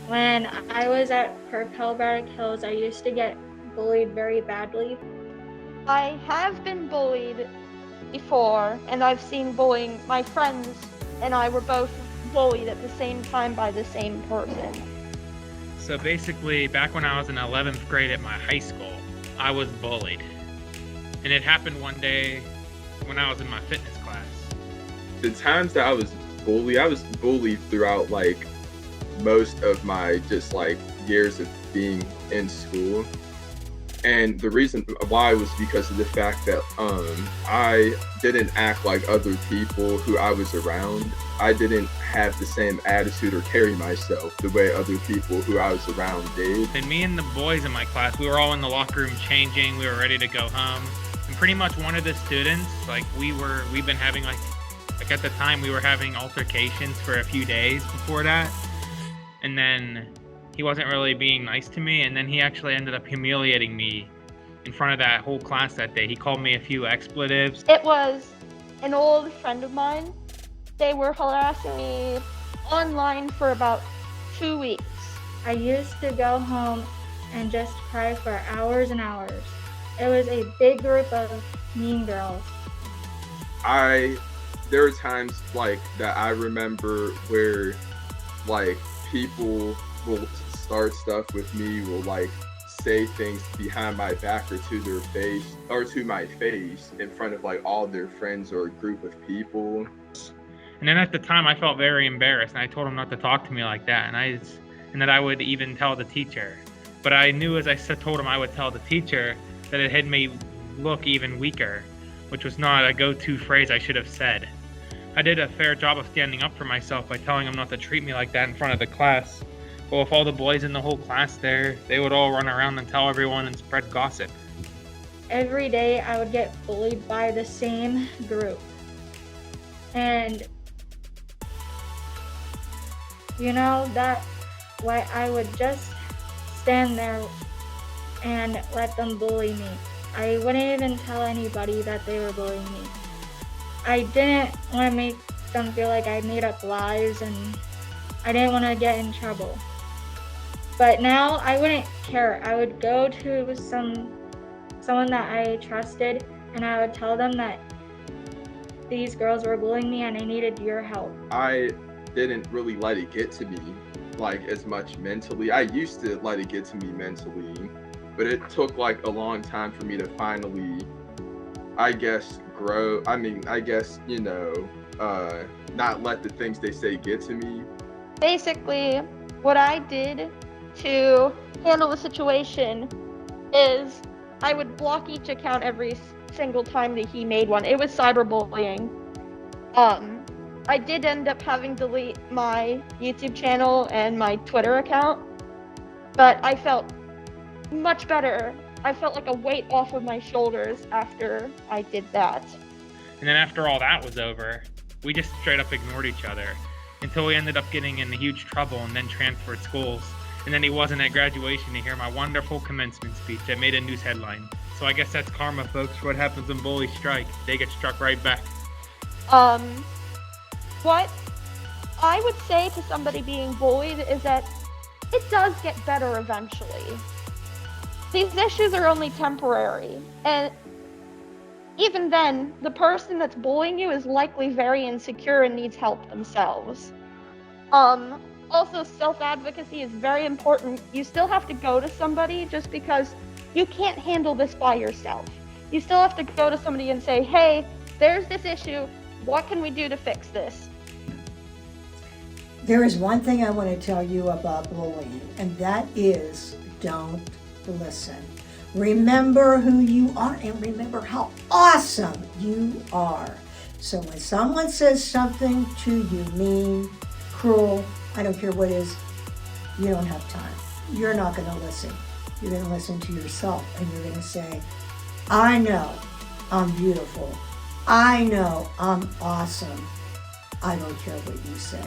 When I was at Purple Hills, I used to get bullied very badly. I have been bullied before, and I've seen bullying. My friends and I were both bullied at the same time by the same person. So basically, back when I was in 11th grade at my high school, I was bullied. And it happened one day when I was in my fitness class. The times that I was bullied throughout like most of my just like years of being in school. And the reason why was because of the fact that I didn't act like other people who I was around. I didn't have the same attitude or carry myself the way other people who I was around did. And me and the boys in my class, we were all in the locker room changing. We were ready to go home. And pretty much one of the students, like we've been having like at the time we were having altercations for a few days before that. And then he wasn't really being nice to me, and then he actually ended up humiliating me in front of that whole class that day. He called me a few expletives. It was an old friend of mine. They were harassing me online for about 2 weeks. I used to go home and just cry for hours and hours. It was a big group of mean girls. There are times like that I remember where like people will start stuff with me, will like say things behind my back or to their face or to my face in front of like all their friends or a group of people. And then at the time I felt very embarrassed, and I told him not to talk to me like that, and that I would even tell the teacher. But I knew as I told him I would tell the teacher that it had made me look even weaker, which was not a go-to phrase I should have said. I did a fair job of standing up for myself by telling him not to treat me like that in front of the class. But with all the boys in the whole class there, they would all run around and tell everyone and spread gossip. Every day I would get bullied by the same group. And that why I would just stand there and let them bully me. I wouldn't even tell anybody that they were bullying me. I didn't want to make them feel like I made up lies, and I didn't want to get in trouble. But now I wouldn't care. I would go to someone that I trusted, and I would tell them that these girls were bullying me and I needed your help. I didn't really let it get to me like as much mentally. I used to let it get to me mentally, but it took like a long time for me to finally, I guess, grow. Not let the things they say get to me. Basically, what I did to handle the situation is I would block each account every single time that he made one. It was cyberbullying. I did end up having to delete my YouTube channel and my Twitter account, but I felt much better. I felt like a weight off of my shoulders after I did that. And then after all that was over, we just straight up ignored each other until we ended up getting in huge trouble and then transferred schools. And then he wasn't at graduation to hear my wonderful commencement speech that made a news headline. So I guess that's karma, folks, for what happens when bullies strike. They get struck right back. What I would say to somebody being bullied is that it does get better eventually. These issues are only temporary, and even then, the person that's bullying you is likely very insecure and needs help themselves. Also, self-advocacy is very important. You still have to go to somebody just because you can't handle this by yourself. You still have to go to somebody and say, hey, there's this issue. What can we do to fix this? There is one thing I want to tell you about bullying, and that is don't listen. Remember who you are and remember how awesome you are. So when someone says something to you mean, cruel, I don't care what it is, you don't have time. You're not going to listen. You're going to listen to yourself, and you're going to say, I know I'm beautiful. I know I'm awesome. I don't care what you say.